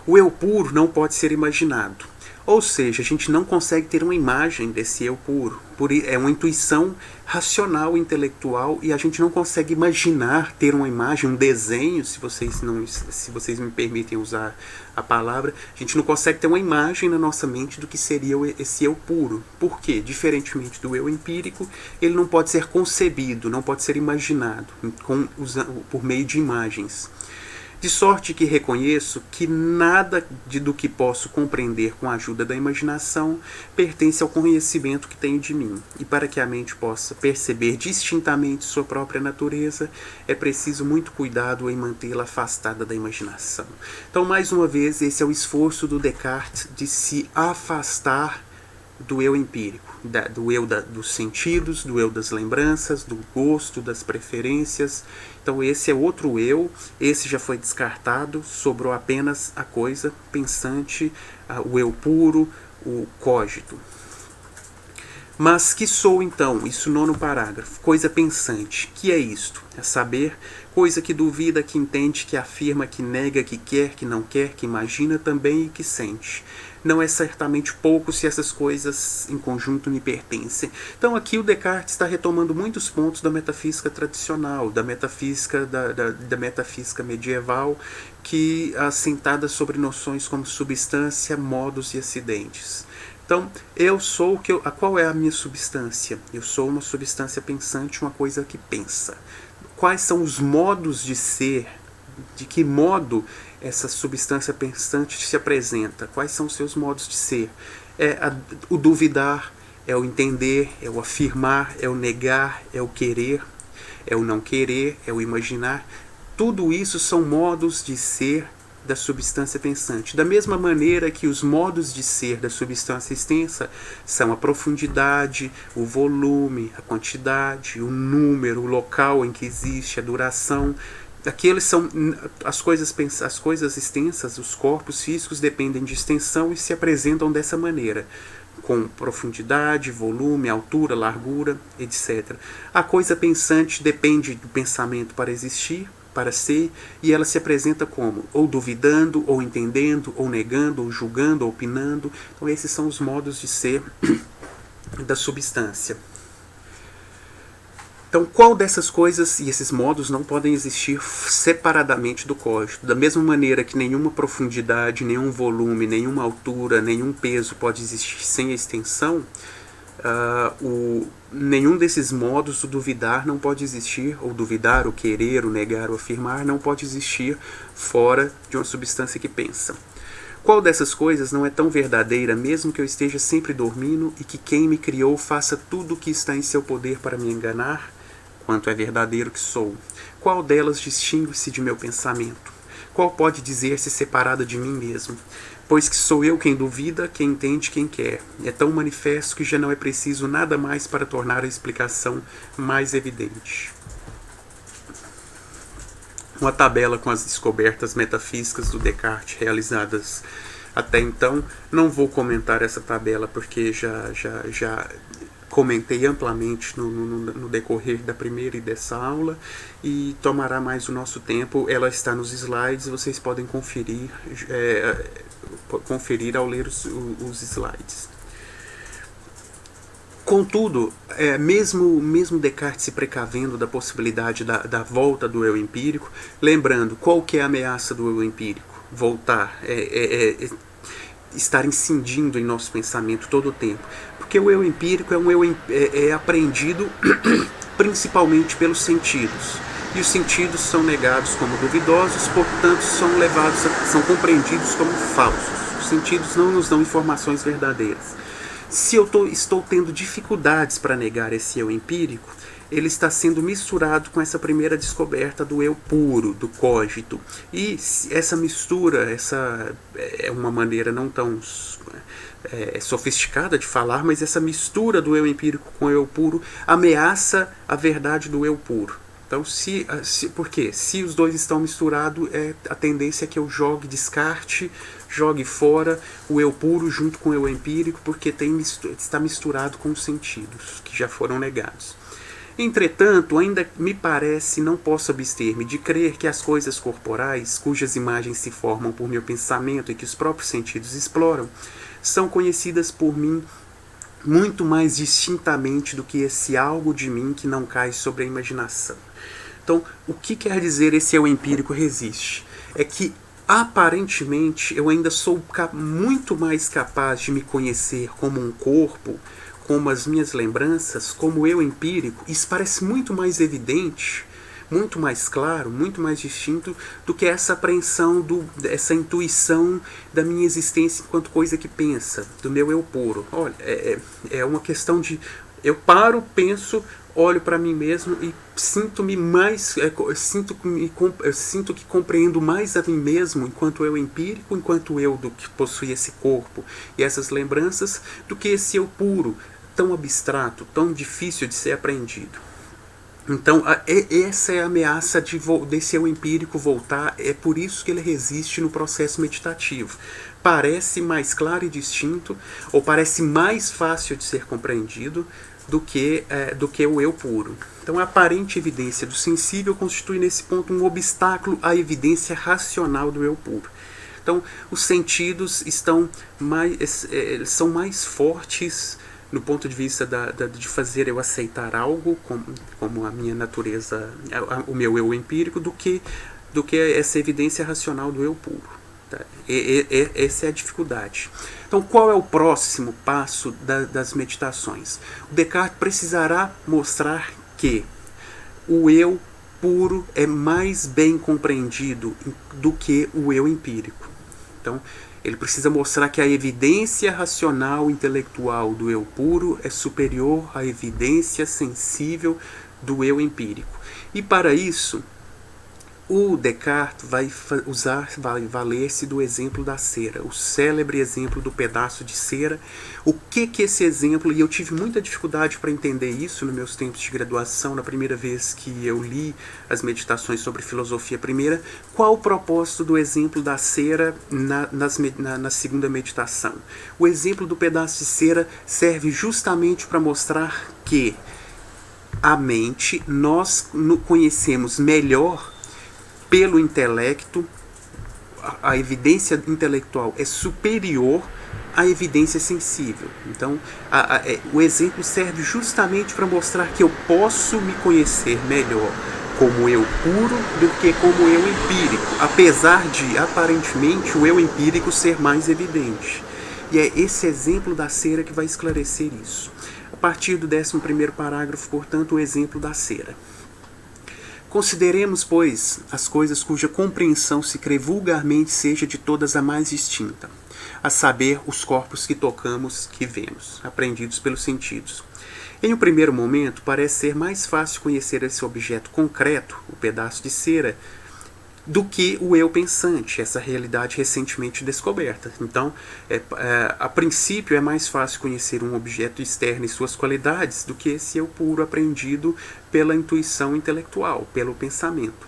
O eu puro não pode ser imaginado. Ou seja, a gente não consegue ter uma imagem desse eu puro. É uma intuição racional, intelectual, e a gente não consegue imaginar ter uma imagem, um desenho, se vocês me permitem usar a palavra, a gente não consegue ter uma imagem na nossa mente do que seria esse eu puro. Por quê? Diferentemente do eu empírico, ele não pode ser concebido, não pode ser imaginado por meio de imagens. De sorte que reconheço que nada do que posso compreender com a ajuda da imaginação pertence ao conhecimento que tenho de mim. E para que a mente possa perceber distintamente sua própria natureza, é preciso muito cuidado em mantê-la afastada da imaginação. Então, mais uma vez, esse é o esforço do Descartes de se afastar do eu empírico, do eu dos sentidos, do eu das lembranças, do gosto, das preferências. Então esse é outro eu, esse já foi descartado, sobrou apenas a coisa pensante, o eu puro, o cogito. Mas que sou então? Isso nono parágrafo. Coisa pensante. Que é isto? É saber, coisa que duvida, que entende, que afirma, que nega, que quer, que não quer, que imagina também e que sente. Não é certamente pouco se essas coisas em conjunto me pertencem. Então aqui o Descartes está retomando muitos pontos da metafísica tradicional, da metafísica medieval, que assentada sobre noções como substância, modos e acidentes. Então, eu sou qual é a minha substância? Eu sou uma substância pensante, uma coisa que pensa. Quais são os modos de ser? De que modo essa substância pensante se apresenta? Quais são os seus modos de ser? O duvidar, é o entender, é o afirmar, é o negar, é o querer, é o não querer, é o imaginar. Tudo isso são modos de ser da substância pensante. Da mesma maneira que os modos de ser da substância extensa são a profundidade, o volume, a quantidade, o número, o local em que existe, a duração. Aqueles são as coisas extensas, os corpos físicos dependem de extensão e se apresentam dessa maneira, com profundidade, volume, altura, largura, etc. A coisa pensante depende do pensamento para existir, para ser, e ela se apresenta como ou duvidando, ou entendendo, ou negando, ou julgando, ou opinando. Então esses são os modos de ser da substância. Então, qual dessas coisas e esses modos não podem existir separadamente do cogito? Da mesma maneira que nenhuma profundidade, nenhum volume, nenhuma altura, nenhum peso pode existir sem a extensão, nenhum desses modos, o duvidar não pode existir, ou duvidar, o querer, o negar, o afirmar, não pode existir fora de uma substância que pensa. Qual dessas coisas não é tão verdadeira, mesmo que eu esteja sempre dormindo e que quem me criou faça tudo o que está em seu poder para me enganar, quanto é verdadeiro que sou? Qual delas distingue-se de meu pensamento? Qual pode dizer-se separada de mim mesmo? Pois que sou eu quem duvida, quem entende, quem quer. É tão manifesto que já não é preciso nada mais para tornar a explicação mais evidente. uma tabela com as descobertas metafísicas do Descartes realizadas até então. Não vou comentar essa tabela porque já comentei amplamente no decorrer da primeira e dessa aula, e tomará mais o nosso tempo. Ela está nos slides, vocês podem conferir ao ler os slides. Contudo, mesmo Descartes se precavendo da possibilidade da volta do eu empírico, lembrando qual que é a ameaça do eu empírico? Voltar, estar incidindo em nosso pensamento todo o tempo. Porque o eu empírico é apreendido principalmente pelos sentidos. E os sentidos são negados como duvidosos, portanto são compreendidos como falsos. Os sentidos não nos dão informações verdadeiras. Se eu estou tendo dificuldades para negar esse eu empírico, ele está sendo misturado com essa primeira descoberta do eu puro, do cogito. E essa mistura, essa é uma maneira não tão sofisticada de falar, mas essa mistura do eu empírico com o eu puro ameaça a verdade do eu puro. Então, por quê? Se os dois estão misturados, a tendência é que eu jogue fora o eu puro junto com o eu empírico, porque está misturado com os sentidos, que já foram negados. Entretanto, ainda me parece, não posso abster-me de crer que as coisas corporais, cujas imagens se formam por meu pensamento e que os próprios sentidos exploram, são conhecidas por mim muito mais distintamente do que esse algo de mim que não cai sobre a imaginação. Então, o que quer dizer esse eu empírico resiste? É que, aparentemente, eu ainda sou muito mais capaz de me conhecer como um corpo, como as minhas lembranças, como eu empírico. Isso parece muito mais evidente, muito mais claro, muito mais distinto do que essa apreensão, essa intuição da minha existência enquanto coisa que pensa, do meu eu puro. Olha, é uma questão de... Eu paro, penso, olho para mim mesmo e sinto-me mais... sinto que compreendo mais a mim mesmo enquanto eu empírico, enquanto eu do que possui esse corpo e essas lembranças, do que esse eu puro, tão abstrato, tão difícil de ser apreendido. Então, essa é a ameaça desse eu empírico voltar. É por isso que ele resiste no processo meditativo. Parece mais claro e distinto, ou parece mais fácil de ser compreendido do que o eu puro. Então, a aparente evidência do sensível constitui nesse ponto um obstáculo à evidência racional do eu puro. Então, os sentidos são mais fortes no ponto de vista de fazer eu aceitar algo como a minha natureza, o meu eu empírico, do que essa evidência racional do eu puro. Tá? Essa é a dificuldade. Então, qual é o próximo passo das meditações? O Descartes precisará mostrar que o eu puro é mais bem compreendido do que o eu empírico. Então, ele precisa mostrar que a evidência racional intelectual do eu puro é superior à evidência sensível do eu empírico. E para isso, o Descartes vai valer-se do exemplo da cera, o célebre exemplo do pedaço de cera. O que esse exemplo, e eu tive muita dificuldade para entender isso nos meus tempos de graduação, na primeira vez que eu li as meditações sobre filosofia primeira, qual o propósito do exemplo da cera na segunda meditação? O exemplo do pedaço de cera serve justamente para mostrar que a mente, nós conhecemos melhor pelo intelecto, a evidência intelectual é superior à evidência sensível. Então, o exemplo serve justamente para mostrar que eu posso me conhecer melhor como eu puro do que como eu empírico, apesar de, aparentemente, o eu empírico ser mais evidente. E é esse exemplo da cera que vai esclarecer isso. A partir do 11º parágrafo, portanto, o exemplo da cera. Consideremos, pois, as coisas cuja compreensão se crê vulgarmente seja de todas a mais distinta, a saber, os corpos que tocamos, que vemos, apreendidos pelos sentidos. Em um primeiro momento, parece ser mais fácil conhecer esse objeto concreto, o pedaço de cera, do que o eu pensante, essa realidade recentemente descoberta. Então, a princípio, é mais fácil conhecer um objeto externo e suas qualidades do que esse eu puro apreendido pela intuição intelectual, pelo pensamento.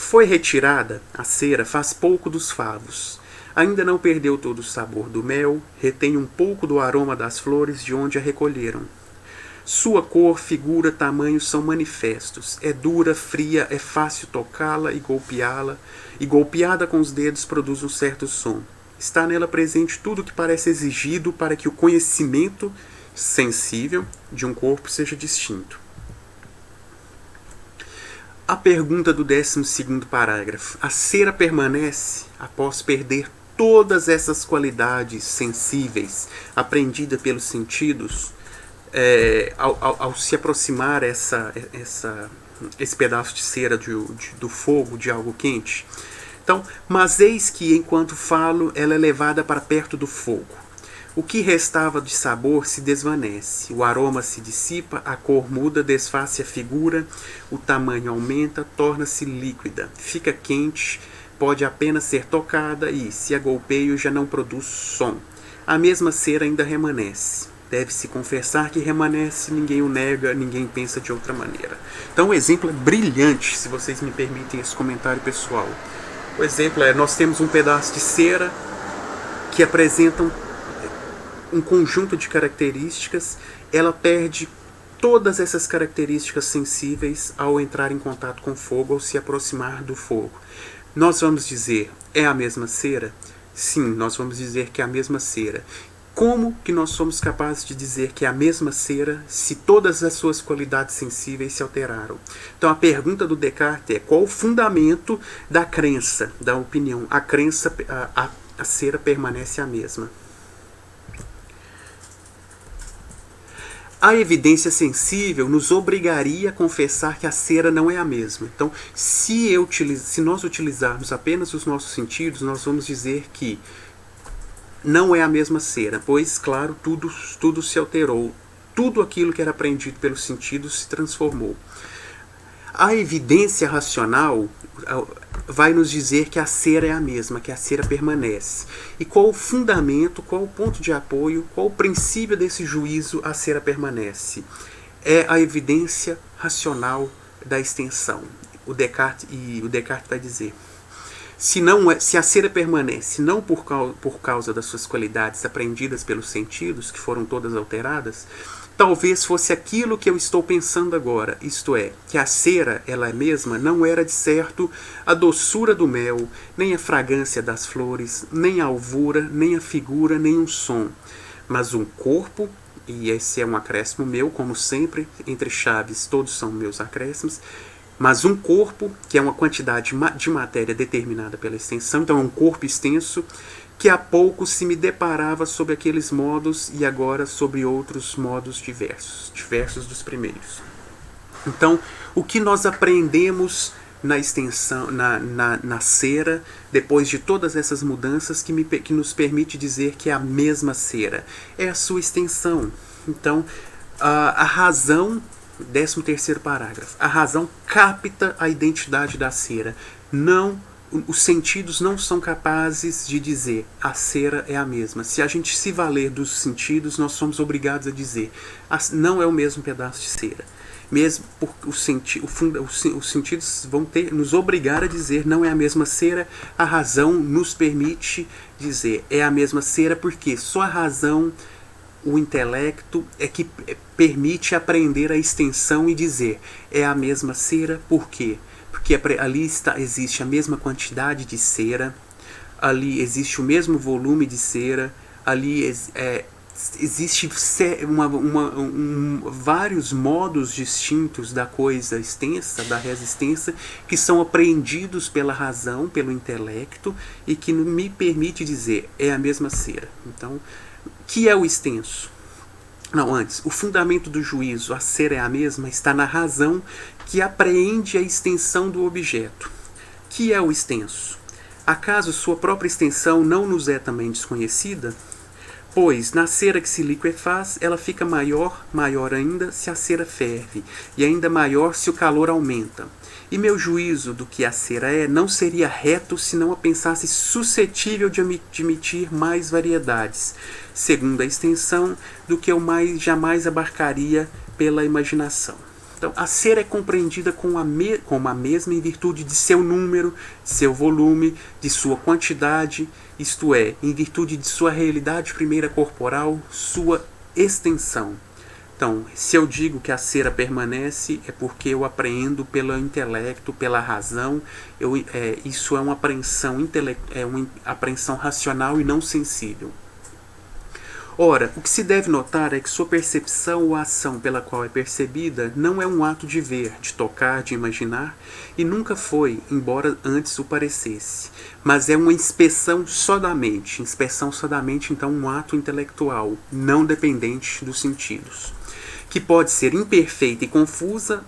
Foi retirada a cera faz pouco dos favos. Ainda não perdeu todo o sabor do mel, retém um pouco do aroma das flores de onde a recolheram. Sua cor, figura, tamanho são manifestos. É dura, fria, é fácil tocá-la e golpeá-la, e golpeada com os dedos produz um certo som. Está nela presente tudo o que parece exigido para que o conhecimento sensível de um corpo seja distinto. A pergunta do 12º parágrafo. A cera permanece após perder todas essas qualidades sensíveis aprendidas pelos sentidos, ao se aproximar esse pedaço de cera do fogo, de algo quente. Então, mas eis que, enquanto falo, ela é levada para perto do fogo. O que restava de sabor se desvanece, o aroma se dissipa, a cor muda, desfaz-se a figura, o tamanho aumenta, torna-se líquida, fica quente, pode apenas ser tocada e, se a golpeio, já não produz som. A mesma cera ainda remanesce. Deve-se confessar que remanesce, ninguém o nega, ninguém pensa de outra maneira. Então o exemplo é brilhante, se vocês me permitem esse comentário pessoal. O exemplo é, nós temos um pedaço de cera que apresenta um conjunto de características, ela perde todas essas características sensíveis ao entrar em contato com o fogo, ou se aproximar do fogo. Nós vamos dizer, é a mesma cera? Sim, nós vamos dizer que é a mesma cera. Como que nós somos capazes de dizer que é a mesma cera se todas as suas qualidades sensíveis se alteraram? Então a pergunta do Descartes é, qual o fundamento da crença, da opinião? A crença, a cera permanece a mesma. A evidência sensível nos obrigaria a confessar que a cera não é a mesma. Então, se nós utilizarmos apenas os nossos sentidos, nós vamos dizer que não é a mesma cera, pois, claro, tudo se alterou. Tudo aquilo que era aprendido pelos sentidos se transformou. A evidência racional vai nos dizer que a cera é a mesma, que a cera permanece. E qual o fundamento, qual o ponto de apoio, qual o princípio desse juízo a cera permanece? É a evidência racional da extensão. O Descartes vai dizer, se a cera permanece não por causa das suas qualidades aprendidas pelos sentidos, que foram todas alteradas, talvez fosse aquilo que eu estou pensando agora, isto é, que a cera, ela mesma, não era de certo a doçura do mel, nem a fragrância das flores, nem a alvura, nem a figura, nem um som, mas um corpo, e esse é um acréscimo meu, como sempre, entre chaves todos são meus acréscimos, mas um corpo, que é uma quantidade de matéria determinada pela extensão, então é um corpo extenso, que há pouco se me deparava sobre aqueles modos e agora sobre outros modos diversos dos primeiros. Então, o que nós aprendemos na extensão, na cera, depois de todas essas mudanças, que nos permite dizer que é a mesma cera? É a sua extensão. Então, a razão, 13º parágrafo, a razão capta a identidade da cera. Os sentidos não são capazes de dizer a cera é a mesma. Se a gente se valer dos sentidos, nós somos obrigados a dizer não é o mesmo pedaço de cera. Mesmo porque os sentidos vão nos obrigar a dizer não é a mesma cera, a razão nos permite dizer é a mesma cera, porque só a razão, o intelecto, é que permite aprender a extensão e dizer é a mesma cera. Por quê? Porque ali existe a mesma quantidade de cera, ali existe o mesmo volume de cera, ali existe vários modos distintos da coisa extensa, da resistência, que são apreendidos pela razão, pelo intelecto, e que me permite dizer é a mesma cera. Então, o que é o extenso? Não, antes, o fundamento do juízo, a cera é a mesma, está na razão que apreende a extensão do objeto. Que é o extenso? Acaso sua própria extensão não nos é também desconhecida? Pois, na cera que se liquefaz, ela fica maior ainda se a cera ferve, e ainda maior se o calor aumenta. E meu juízo do que a cera é não seria reto se não a pensasse suscetível de admitir mais variedades, segundo a extensão, do que eu jamais abarcaria pela imaginação. Então, a cera é compreendida como a mesma em virtude de seu número, de seu volume, de sua quantidade, isto é, em virtude de sua realidade primeira corporal, sua extensão. Então, se eu digo que a cera permanece, é porque eu apreendo pelo intelecto, pela razão. Isso é uma apreensão racional e não sensível. Ora, o que se deve notar é que sua percepção ou ação pela qual é percebida não é um ato de ver, de tocar, de imaginar, e nunca foi, embora antes o parecesse, mas é uma inspeção só da mente. Inspeção só da mente, então, um ato intelectual, não dependente dos sentidos, que pode ser imperfeita e confusa,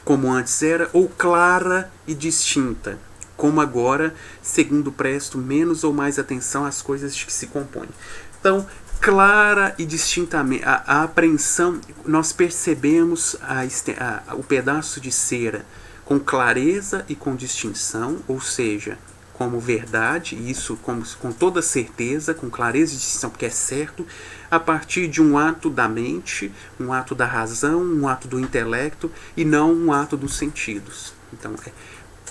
como antes era, ou clara e distinta, como agora, segundo presto menos ou mais atenção às coisas de que se compõe. Então, clara e distintamente, a apreensão, nós percebemos o pedaço de cera com clareza e com distinção, ou seja, como verdade, isso com toda certeza, com clareza e distinção, porque é certo, a partir de um ato da mente, um ato da razão, um ato do intelecto, e não um ato dos sentidos. Então,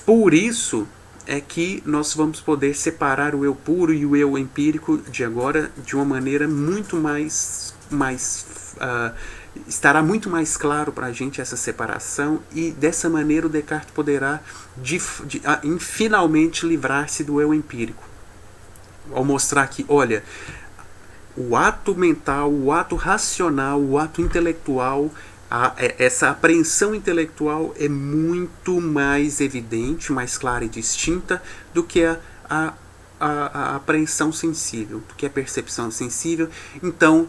por isso é que nós vamos poder separar o eu puro e o eu empírico de agora de uma maneira muito mais estará muito mais claro para a gente essa separação, e dessa maneira o Descartes poderá finalmente livrar-se do eu empírico, ao mostrar que, olha, o ato mental, o ato racional, o ato intelectual, essa apreensão intelectual é muito mais evidente, mais clara e distinta do que a apreensão sensível, do que a percepção sensível. Então,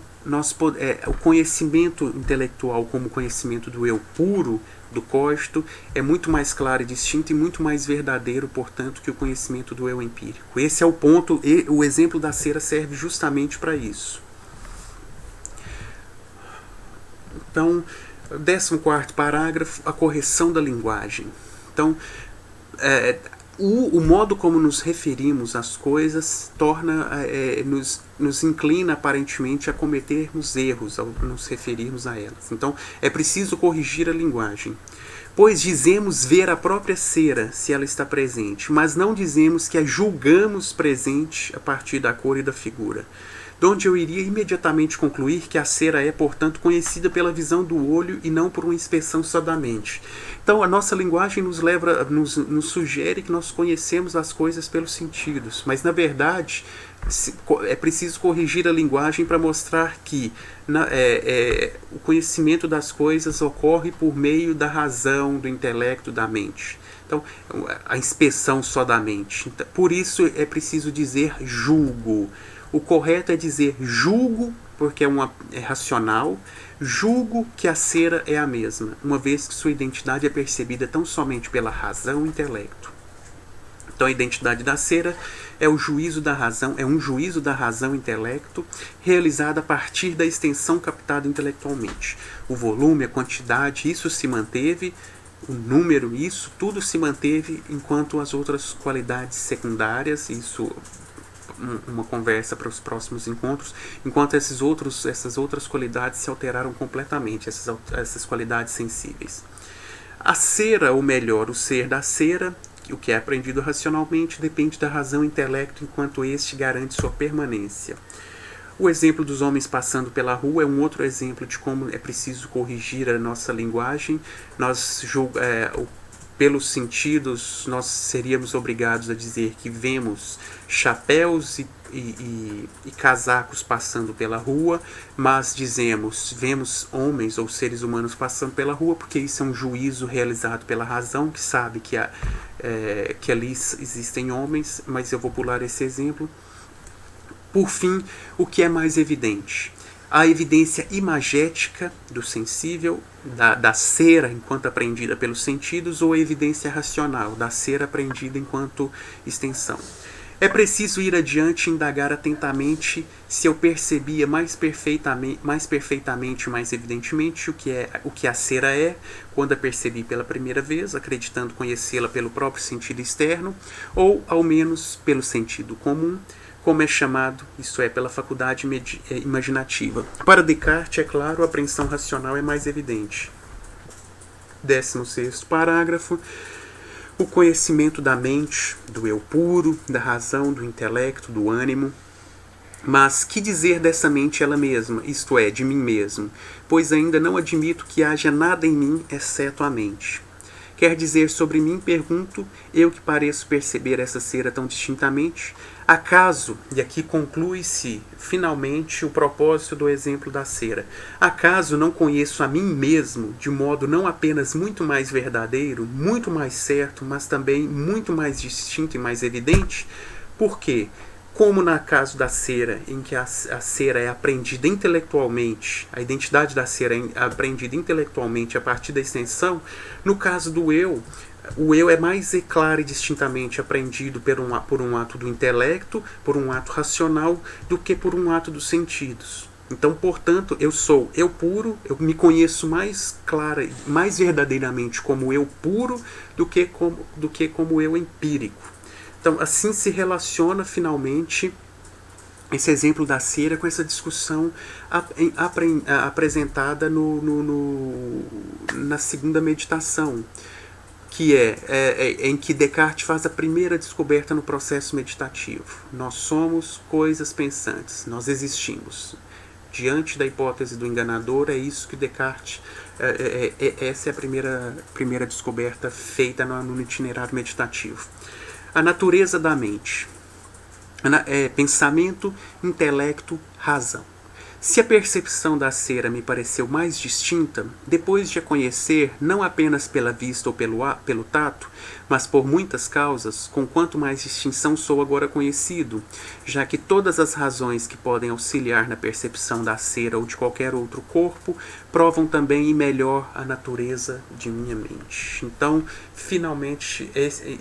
o conhecimento intelectual como conhecimento do eu puro, do cogito, é muito mais claro e distinto e muito mais verdadeiro, portanto, que o conhecimento do eu empírico. Esse é o ponto, e o exemplo da cera serve justamente para isso. Então, 14º parágrafo, a correção da linguagem. Então, o modo como nos referimos às coisas nos inclina aparentemente a cometermos erros ao nos referirmos a elas. Então, é preciso corrigir a linguagem. Pois dizemos ver a própria cera, se ela está presente, mas não dizemos que a julgamos presente a partir da cor e da figura. De onde eu iria imediatamente concluir que a cera é, portanto, conhecida pela visão do olho e não por uma inspeção só da mente. Então, a nossa linguagem nos sugere que nós conhecemos as coisas pelos sentidos, mas, na verdade, é preciso corrigir a linguagem para mostrar que o conhecimento das coisas ocorre por meio da razão, do intelecto, da mente. Então, a inspeção só da mente. Por isso, é preciso dizer julgo. O correto é dizer julgo, porque é racional, julgo que a cera é a mesma, uma vez que sua identidade é percebida tão somente pela razão e intelecto. Então, a identidade da cera é um juízo da razão e intelecto, realizado a partir da extensão captada intelectualmente. O volume, a quantidade, isso se manteve, o número, isso tudo se manteve, enquanto as outras qualidades secundárias, isso uma conversa para os próximos encontros, enquanto essas outras qualidades se alteraram completamente, essas qualidades sensíveis. A cera, ou melhor, o ser da cera, o que é aprendido racionalmente, depende da razão e intelecto, enquanto este garante sua permanência. O exemplo dos homens passando pela rua é um outro exemplo de como é preciso corrigir a nossa linguagem. Pelos sentidos, nós seríamos obrigados a dizer que vemos chapéus e casacos passando pela rua, mas vemos homens ou seres humanos passando pela rua, porque isso é um juízo realizado pela razão, que sabe que ali existem homens, mas eu vou pular esse exemplo. Por fim, o que é mais evidente? A evidência imagética do sensível, da cera enquanto apreendida pelos sentidos, ou a evidência racional da cera apreendida enquanto extensão. É preciso ir adiante e indagar atentamente se eu percebia mais perfeitamente, mais evidentemente, o que a cera é, quando a percebi pela primeira vez, acreditando conhecê-la pelo próprio sentido externo, ou ao menos pelo sentido comum, como é chamado, isto é, pela faculdade imaginativa. Para Descartes, é claro, a apreensão racional é mais evidente. 16º parágrafo. O conhecimento da mente, do eu puro, da razão, do intelecto, do ânimo. Mas que dizer dessa mente ela mesma, isto é, de mim mesmo? Pois ainda não admito que haja nada em mim exceto a mente. Quer dizer sobre mim, pergunto, eu que pareço perceber essa cera tão distintamente? Acaso, e aqui conclui-se finalmente o propósito do exemplo da cera, acaso não conheço a mim mesmo de modo não apenas muito mais verdadeiro, muito mais certo, mas também muito mais distinto e mais evidente? Por quê? Como no caso da cera, em que a cera é aprendida intelectualmente, a identidade da cera é aprendida intelectualmente a partir da extensão, no caso do eu, o eu é mais claro e distintamente aprendido por um ato do intelecto, por um ato racional, do que por um ato dos sentidos. Então, portanto, eu sou eu puro, eu me conheço mais clara, mais verdadeiramente como eu puro do que como eu empírico. Então, assim se relaciona finalmente esse exemplo da cera com essa discussão apresentada na segunda meditação, que em que Descartes faz a primeira descoberta no processo meditativo. Nós somos coisas pensantes, nós existimos. Diante da hipótese do enganador, é isso que Descartes, essa é a primeira descoberta feita no itinerário meditativo. A natureza da mente. Pensamento, intelecto, razão. Se a percepção da cera me pareceu mais distinta, depois de a conhecer não apenas pela vista ou pelo tato, mas por muitas causas, com quanto mais distinção sou agora conhecido, já que todas as razões que podem auxiliar na percepção da cera ou de qualquer outro corpo provam também e melhor a natureza de minha mente. Então, finalmente,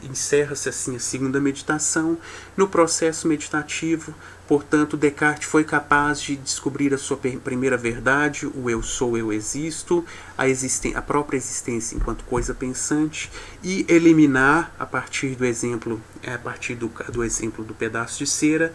encerra-se assim a segunda meditação. No processo meditativo, portanto, Descartes foi capaz de descobrir a sua primeira verdade, o eu sou, eu existo, a própria existência enquanto coisa pensante, e eliminar, a partir do exemplo, do exemplo do pedaço de cera,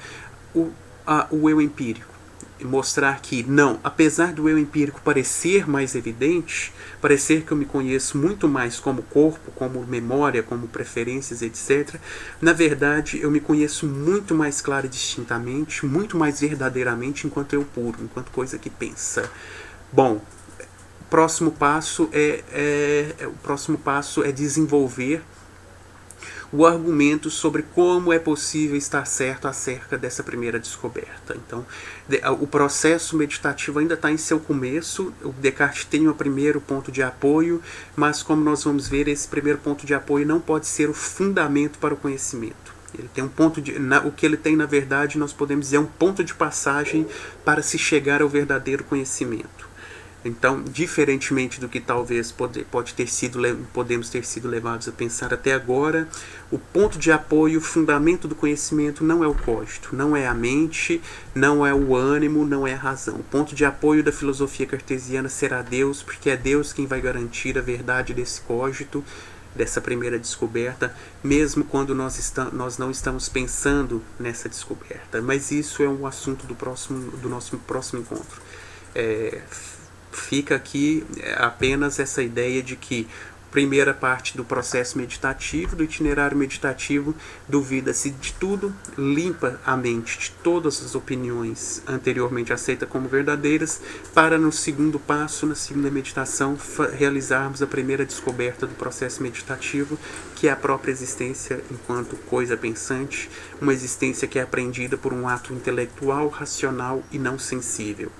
o eu empírico. Mostrar que, não, apesar do eu empírico parecer mais evidente, parecer que eu me conheço muito mais como corpo, como memória, como preferências, etc., na verdade eu me conheço muito mais claro e distintamente, muito mais verdadeiramente enquanto eu puro, enquanto coisa que pensa. Bom, o próximo passo é desenvolver o argumento sobre como é possível estar certo acerca dessa primeira descoberta. Então, o processo meditativo ainda está em seu começo. O Descartes tem um primeiro ponto de apoio, mas como nós vamos ver, esse primeiro ponto de apoio não pode ser o fundamento para o conhecimento. Ele tem o que ele tem, na verdade, nós podemos dizer, é um ponto de passagem para se chegar ao verdadeiro conhecimento. Então, diferentemente do que talvez podemos ter sido levados a pensar até agora, o ponto de apoio, o fundamento do conhecimento não é o cogito, não é a mente, não é o ânimo, não é a razão. O ponto de apoio da filosofia cartesiana será Deus, porque é Deus quem vai garantir a verdade desse cogito, dessa primeira descoberta, mesmo quando nós não estamos pensando nessa descoberta. Mas isso é um assunto do nosso próximo encontro. Fica aqui apenas essa ideia de que primeira parte do processo meditativo, do itinerário meditativo, duvida-se de tudo, limpa a mente de todas as opiniões anteriormente aceitas como verdadeiras, para no segundo passo, na segunda meditação, realizarmos a primeira descoberta do processo meditativo, que é a própria existência enquanto coisa pensante, uma existência que é aprendida por um ato intelectual, racional e não sensível.